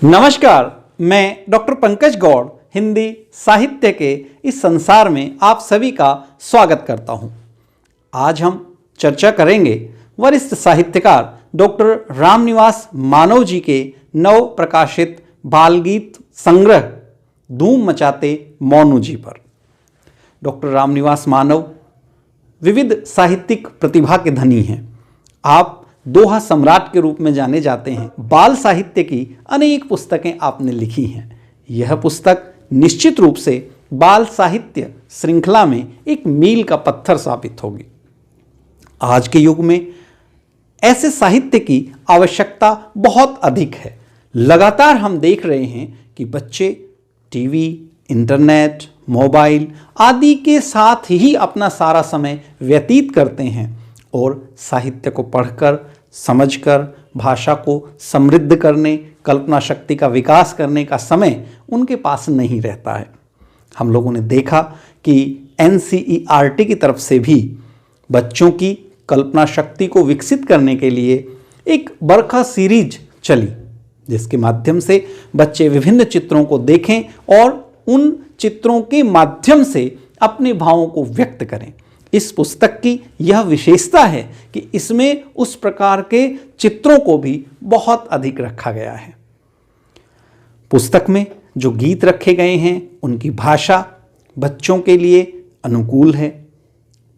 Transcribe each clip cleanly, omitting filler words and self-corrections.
नमस्कार, मैं डॉक्टर पंकज गौड़ हिंदी साहित्य के इस संसार में आप सभी का स्वागत करता हूं। आज हम चर्चा करेंगे वरिष्ठ साहित्यकार डॉक्टर रामनिवास मानव जी के नव प्रकाशित बाल गीत संग्रह धूम मचाते मोनू जी पर। डॉक्टर रामनिवास मानव विविध साहित्यिक प्रतिभा के धनी हैं। आप दोहा सम्राट के रूप में जाने जाते हैं। बाल साहित्य की अनेक पुस्तकें आपने लिखी हैं। यह पुस्तक निश्चित रूप से बाल साहित्य श्रृंखला में एक मील का पत्थर साबित होगी। आज के युग में ऐसे साहित्य की आवश्यकता बहुत अधिक है। लगातार हम देख रहे हैं कि बच्चे टीवी, इंटरनेट, मोबाइल आदि के साथ ही अपना सारा समय व्यतीत करते हैं और साहित्य को पढ़कर, समझकर, भाषा को समृद्ध करने, कल्पना शक्ति का विकास करने का समय उनके पास नहीं रहता है। हम लोगों ने देखा कि NCERT की तरफ से भी बच्चों की कल्पना शक्ति को विकसित करने के लिए एक बरखा सीरीज चली, जिसके माध्यम से बच्चे विभिन्न चित्रों को देखें और उन चित्रों के माध्यम से अपने भावों को व्यक्त करें। इस पुस्तक की यह विशेषता है कि इसमें उस प्रकार के चित्रों को भी बहुत अधिक रखा गया है। पुस्तक में जो गीत रखे गए हैं उनकी भाषा बच्चों के लिए अनुकूल है।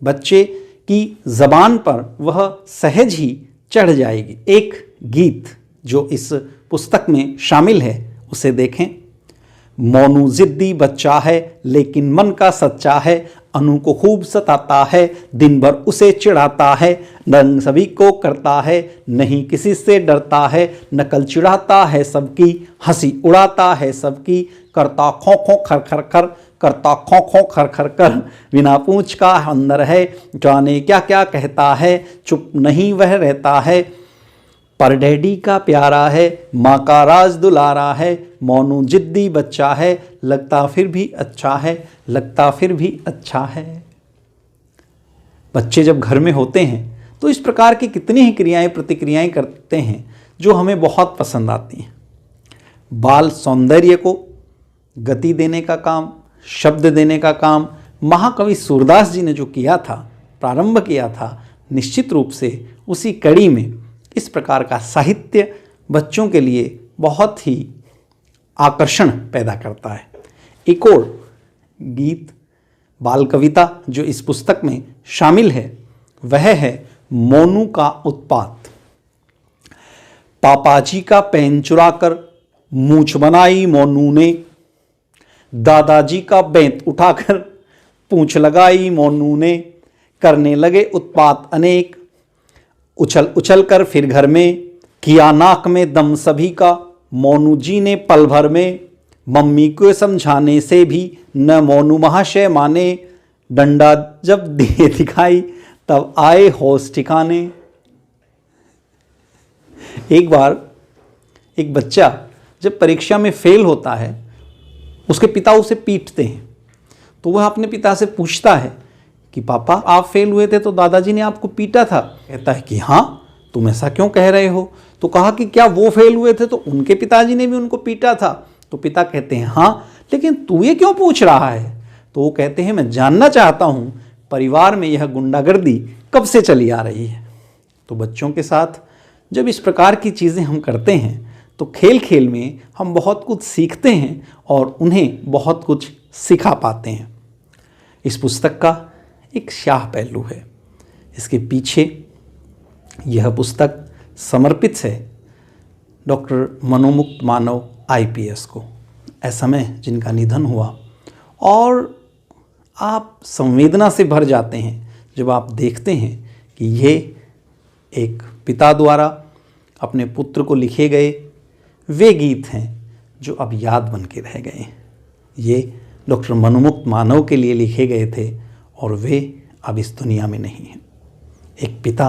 बच्चे की ज़बान पर वह सहज ही चढ़ जाएगी। एक गीत जो इस पुस्तक में शामिल है उसे देखें। मोनू जिद्दी बच्चा है लेकिन मन का सच्चा है, अनु को खूब सताता है, दिन भर उसे चिढ़ाता है, रंग सभी को करता है, नहीं किसी से डरता है, नकल चिढ़ाता है सबकी, हंसी उड़ाता है सबकी, करता खो खो खर खर खर, करता खो खो खर खर कर, बिना पूछ का अंदर है, जाने क्या क्या कहता है, चुप नहीं वह रहता है, पर डैडी का प्यारा है, माँ का राज दुलारा है, मोनू जिद्दी बच्चा है, लगता फिर भी अच्छा है, लगता फिर भी अच्छा है। बच्चे जब घर में होते हैं तो इस प्रकार की कितनी ही क्रियाएं प्रतिक्रियाएं करते हैं जो हमें बहुत पसंद आती हैं। बाल सौंदर्य को गति देने का काम, शब्द देने का काम महाकवि सूरदास जी ने जो किया था, प्रारंभ किया था, निश्चित रूप से उसी कड़ी में इस प्रकार का साहित्य बच्चों के लिए बहुत ही आकर्षण पैदा करता है। एक और गीत, बाल कविता जो इस पुस्तक में शामिल है वह है मोनू का उत्पात। पापाजी का पेन चुराकर मूंछ बनाई मोनू ने, दादाजी का बेंत उठाकर पूंछ लगाई मोनू ने, करने लगे उत्पात अनेक, उछल उछल कर फिर घर में, किया नाक में दम सभी का, मोनू जी ने पल भर में, मम्मी को समझाने से भी न मोनू महाशय माने, डंडा जब दिए दिखाई तब आए होश ठिकाने। एक बार एक बच्चा जब परीक्षा में फेल होता है, उसके पिता उसे पीटते हैं, तो वह अपने पिता से पूछता है कि पापा आप फेल हुए थे तो दादाजी ने आपको पीटा था। कहता है कि हाँ, तुम ऐसा क्यों कह रहे हो? तो कहा कि क्या वो फेल हुए थे तो उनके पिताजी ने भी उनको पीटा था? तो पिता कहते हैं हाँ, लेकिन तू ये क्यों पूछ रहा है? तो वो कहते हैं मैं जानना चाहता हूँ परिवार में यह गुंडागर्दी कब से चली आ रही है। तो बच्चों के साथ जब इस प्रकार की चीज़ें हम करते हैं तो खेल खेल में हम बहुत कुछ सीखते हैं और उन्हें बहुत कुछ सिखा पाते हैं। इस पुस्तक का एक शाह पहलू है। इसके पीछे यह पुस्तक समर्पित है डॉक्टर मनोमुक्त मानव IPS को, असमय जिनका निधन हुआ। और आप संवेदना से भर जाते हैं जब आप देखते हैं कि ये एक पिता द्वारा अपने पुत्र को लिखे गए वे गीत हैं जो अब याद बन के रह गए। ये डॉक्टर मनोमुक्त मानव के लिए लिखे गए थे और वे अब इस दुनिया में नहीं हैं। एक पिता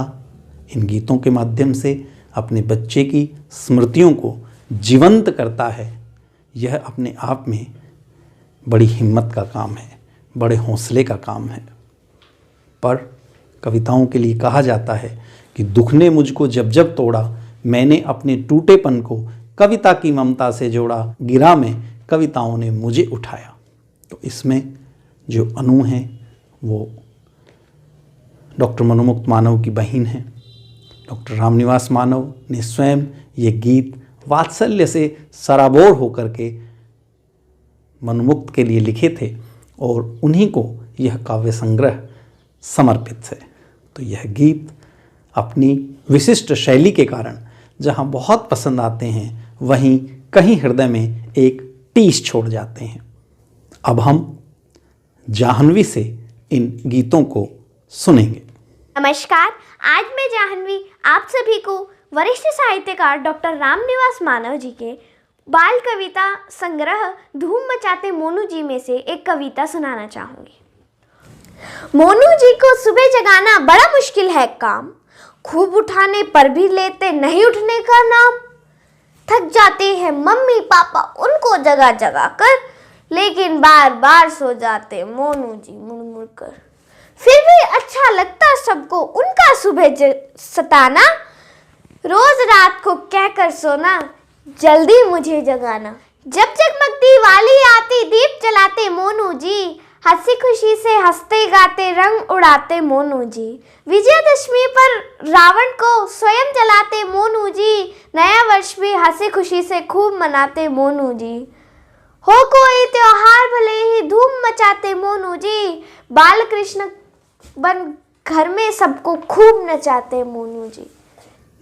इन गीतों के माध्यम से अपने बच्चे की स्मृतियों को जीवंत करता है। यह अपने आप में बड़ी हिम्मत का काम है, बड़े हौसले का काम है। पर कविताओं के लिए कहा जाता है कि दुख ने मुझको जब जब तोड़ा, मैंने अपने टूटेपन को कविता की ममता से जोड़ा, गिरा में कविताओं ने मुझे उठाया। तो इसमें जो अनु हैं वो डॉक्टर मनोमुक्त मानव की बहन हैं। डॉक्टर रामनिवास मानव ने स्वयं ये गीत वात्सल्य से सराबोर होकर के मनोमुक्त के लिए लिखे थे और उन्हीं को यह काव्य संग्रह समर्पित है। तो यह गीत अपनी विशिष्ट शैली के कारण जहाँ बहुत पसंद आते हैं, वहीं कहीं हृदय में एक टीस छोड़ जाते हैं। अब हम जाह्नवी से इन गीतों को सुनेंगे। नमस्कार, आज मैं जाह्नवी आप सभी को वरिष्ठ साहित्यकार डॉक्टर रामनिवास मानव जी के बाल कविता संग्रह धूम मचाते मोनू जी में से एक कविता सुनाना चाहूँगी। मोनू जी को सुबह जगाना बड़ा मुश्किल है काम, खूब उठाने पर भी लेते नहीं उठने का नाम। थक जाते हैं मम्मी पापा उनको जगा जगा कर, लेकिन बार बार सो जाते मोनू जी मुड़ मुड़ कर। फिर भी अच्छा लगता सबको उनका सुबह सताना, रोज रात को कहकर सोना जल्दी मुझे जगाना। जब जगमगती वाली आती दीप जलाते मोनू जी, हंसी खुशी से हंसते गाते रंग उड़ाते मोनू जी। विजयदशमी पर रावण को स्वयं जलाते मोनू जी, नया वर्ष भी हंसी खुशी से खूब मनाते मोनू जी। हो कोई त्योहार भले ही धूम मचाते मोनू जी, बाल कृष्ण बन घर में सबको खूब नचाते मोनू जी।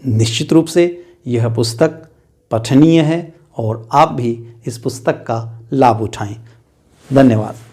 निश्चित रूप से यह पुस्तक पठनीय है और आप भी इस पुस्तक का लाभ उठाएं। धन्यवाद।